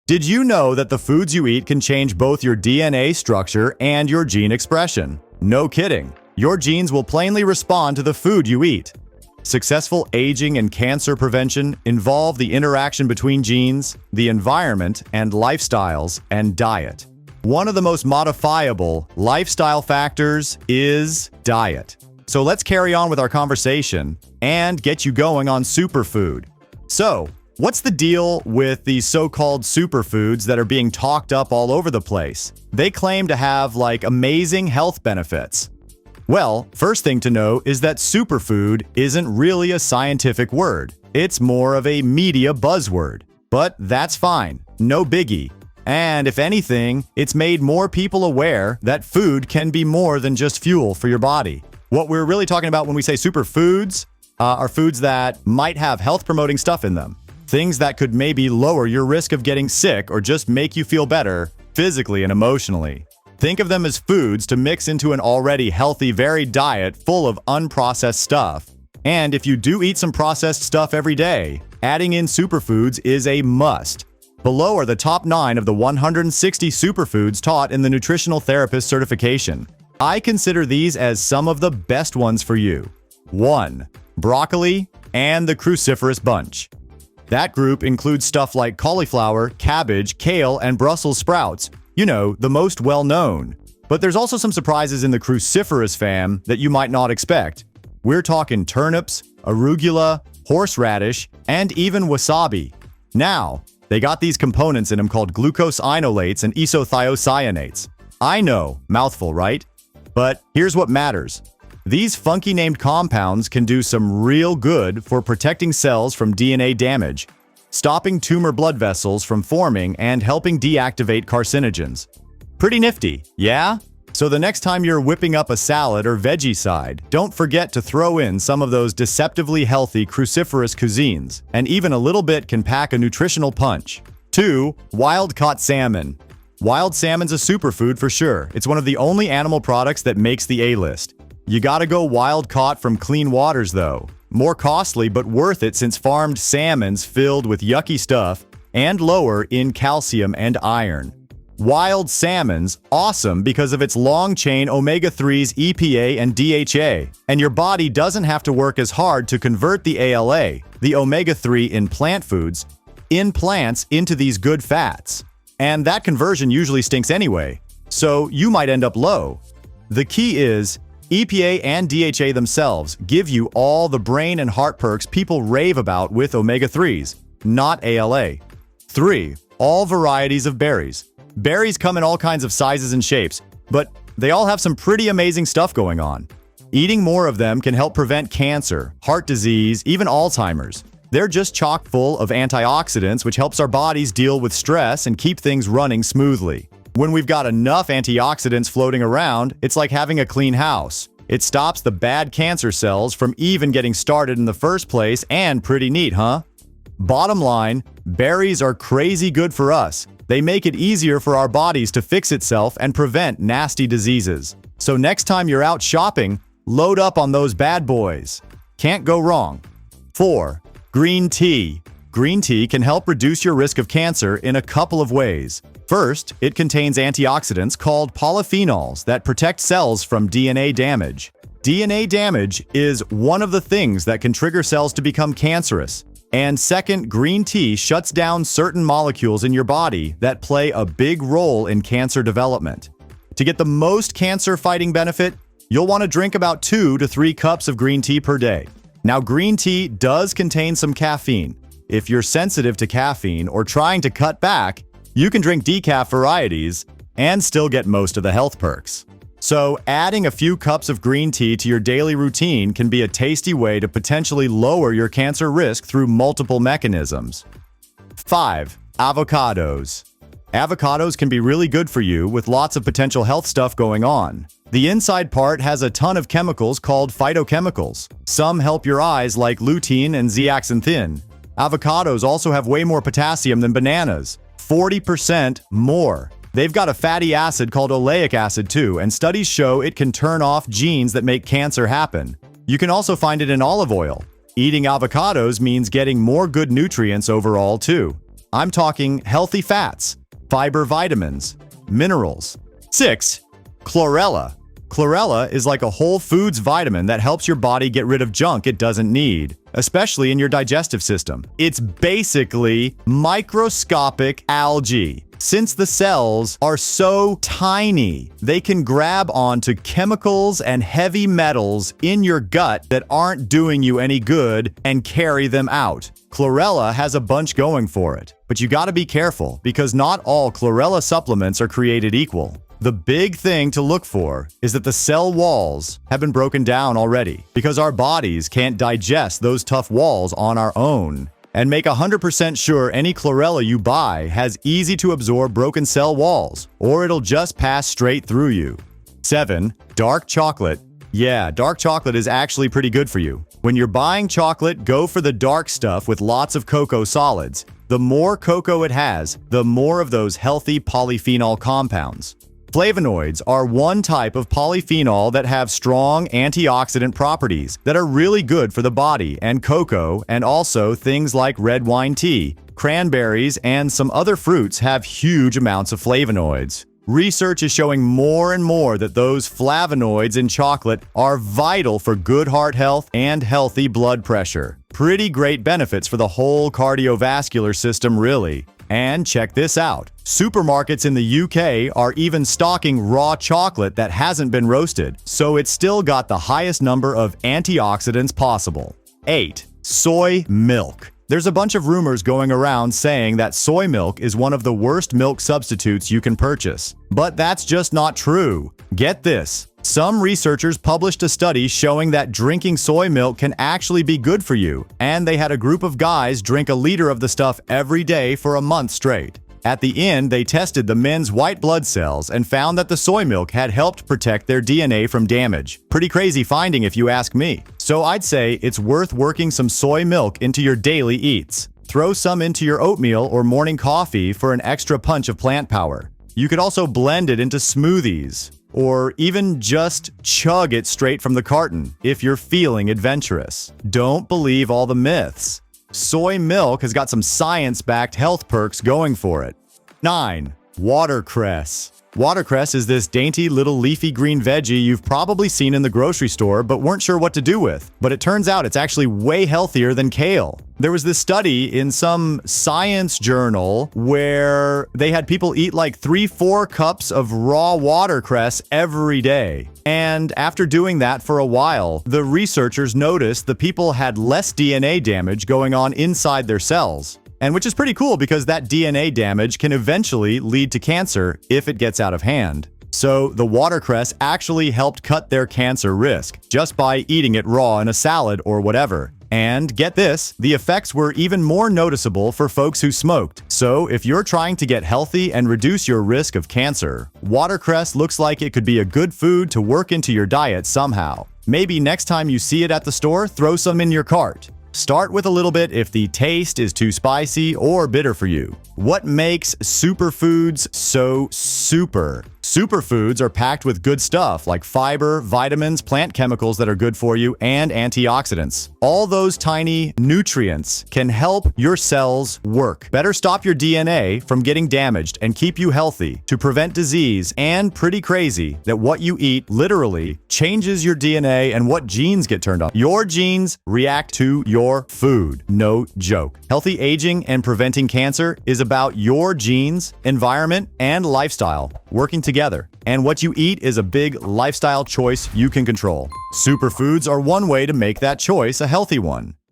Did you know that the foods you eat can change both your DNA structure and your gene expression? No kidding. Your genes will plainly respond to the food you eat. Successful aging and cancer prevention involve the interaction between genes, the environment, and lifestyles and diet. One of the most modifiable lifestyle factors is diet. So let's carry on with our conversation and get you going on superfood. So, what's the deal with these so-called superfoods that are being talked up all over the place? They claim to have amazing health benefits. Well, first thing to know is that superfood isn't really a scientific word. It's more of a media buzzword. But that's fine, no biggie. And if anything, it's made more people aware that food can be more than just fuel for your body. What we're really talking about when we say superfoods are foods that might have health-promoting stuff in them. Things that could maybe lower your risk of getting sick or just make you feel better physically and emotionally. Think of them as foods to mix into an already healthy, varied diet full of unprocessed stuff. And if you do eat some processed stuff every day, adding in superfoods is a must. Below are the top 9 of the 160 superfoods taught in the Nutritional Therapist certification. I consider these as some of the best ones for you. 1. Broccoli and the cruciferous bunch. That group includes stuff like cauliflower, cabbage, kale, and Brussels sprouts. You know, the most well-known. But there's also some surprises in the cruciferous fam that you might not expect. We're talking turnips, arugula, horseradish, and even wasabi. Now, they got these components in them called glucose inolates and isothiocyanates. I know, mouthful, right? But here's what matters. These funky named compounds can do some real good for protecting cells from DNA damage, stopping tumor blood vessels from forming, and helping deactivate carcinogens. Pretty nifty, yeah? So the next time you're whipping up a salad or veggie side, don't forget to throw in some of those deceptively healthy cruciferous cuisines, and even a little bit can pack a nutritional punch. 2. Wild-caught salmon. Wild salmon's a superfood for sure. It's one of the only animal products that makes the A-list. You gotta go wild-caught from clean waters though. More costly but worth it since farmed salmon's filled with yucky stuff and lower in calcium and iron. Wild salmon's awesome because of its long-chain omega-3s EPA and DHA, and your body doesn't have to work as hard to convert the ALA, the omega-3 in plant foods, in plants into these good fats. And that conversion usually stinks anyway, so you might end up low. The key is, EPA and DHA themselves give you all the brain and heart perks people rave about with omega-3s, not ALA. 3. All varieties of berries. Berries come in all kinds of sizes and shapes, but they all have some pretty amazing stuff going on. Eating more of them can help prevent cancer, heart disease, even Alzheimer's. They're just chock full of antioxidants, which helps our bodies deal with stress and keep things running smoothly. When we've got enough antioxidants floating around, it's like having a clean house. It stops the bad cancer cells from even getting started in the first place, and pretty neat, huh? Bottom line, berries are crazy good for us. They make it easier for our bodies to fix itself and prevent nasty diseases. So next time you're out shopping, load up on those bad boys. Can't go wrong. 4. Green tea. Green tea can help reduce your risk of cancer in a couple of ways. First, it contains antioxidants called polyphenols that protect cells from DNA damage. DNA damage is one of the things that can trigger cells to become cancerous. And second, green tea shuts down certain molecules in your body that play a big role in cancer development. To get the most cancer-fighting benefit, you'll want to drink about 2 to 3 cups of green tea per day. Now, green tea does contain some caffeine. If you're sensitive to caffeine or trying to cut back, you can drink decaf varieties and still get most of the health perks. So, adding a few cups of green tea to your daily routine can be a tasty way to potentially lower your cancer risk through multiple mechanisms. 5. Avocados. Avocados can be really good for you with lots of potential health stuff going on. The inside part has a ton of chemicals called phytochemicals. Some help your eyes like lutein and zeaxanthin. Avocados also have way more potassium than bananas, 40% more. They've got a fatty acid called oleic acid too, and studies show it can turn off genes that make cancer happen. You can also find it in olive oil. Eating avocados means getting more good nutrients overall too. I'm talking healthy fats, fiber vitamins, minerals. 6. Chlorella. Chlorella is like a whole foods vitamin that helps your body get rid of junk it doesn't need, especially in your digestive system. It's basically microscopic algae. Since the cells are so tiny, they can grab onto chemicals and heavy metals in your gut that aren't doing you any good and carry them out. Chlorella has a bunch going for it, but you gotta be careful because not all chlorella supplements are created equal. The big thing to look for is that the cell walls have been broken down already because our bodies can't digest those tough walls on our own. And make 100% sure any chlorella you buy has easy to absorb broken cell walls, or it'll just pass straight through you. 7. Dark chocolate. Yeah, dark chocolate is actually pretty good for you. When you're buying chocolate, go for the dark stuff with lots of cocoa solids. The more cocoa it has, the more of those healthy polyphenol compounds. Flavonoids are one type of polyphenol that have strong antioxidant properties that are really good for the body, and cocoa, and also things like red wine tea, cranberries, and some other fruits have huge amounts of flavonoids. Research is showing more and more that those flavonoids in chocolate are vital for good heart health and healthy blood pressure. Pretty great benefits for the whole cardiovascular system, really. And check this out. Supermarkets in the UK are even stocking raw chocolate that hasn't been roasted, so it's still got the highest number of antioxidants possible. 8. Soy milk. There's a bunch of rumors going around saying that soy milk is one of the worst milk substitutes you can purchase. But that's just not true. Get this. Some researchers published a study showing that drinking soy milk can actually be good for you, and they had a group of guys drink a liter of the stuff every day for a month straight. At the end, they tested the men's white blood cells and found that the soy milk had helped protect their DNA from damage. Pretty crazy finding if you ask me. So I'd say it's worth working some soy milk into your daily eats. Throw some into your oatmeal or morning coffee for an extra punch of plant power. You could also blend it into smoothies, or even just chug it straight from the carton if you're feeling adventurous. Don't believe all the myths. Soy milk has got some science-backed health perks going for it. 9. Watercress. Watercress is this dainty little leafy green veggie you've probably seen in the grocery store but weren't sure what to do with. But it turns out it's actually way healthier than kale. There was this study in some science journal where they had people eat like 3-4 cups of raw watercress every day. And after doing that for a while, the researchers noticed the people had less DNA damage going on inside their cells. And which is pretty cool because that DNA damage can eventually lead to cancer if it gets out of hand. So the watercress actually helped cut their cancer risk just by eating it raw in a salad or whatever. And get this, the effects were even more noticeable for folks who smoked. So if you're trying to get healthy and reduce your risk of cancer, watercress looks like it could be a good food to work into your diet somehow. Maybe next time you see it at the store, throw some in your cart. Start with a little bit if the taste is too spicy or bitter for you. What makes superfoods so super? Superfoods are packed with good stuff like fiber, vitamins, plant chemicals that are good for you, and antioxidants. All those tiny nutrients can help your cells work, better stop your DNA from getting damaged, and keep you healthy to prevent disease. And pretty crazy that what you eat literally changes your DNA and what genes get turned on. Your genes react to your food. No joke. Healthy aging and preventing cancer is about your genes, environment, and lifestyle working together. And what you eat is a big lifestyle choice you can control. Superfoods are one way to make that choice a healthy one.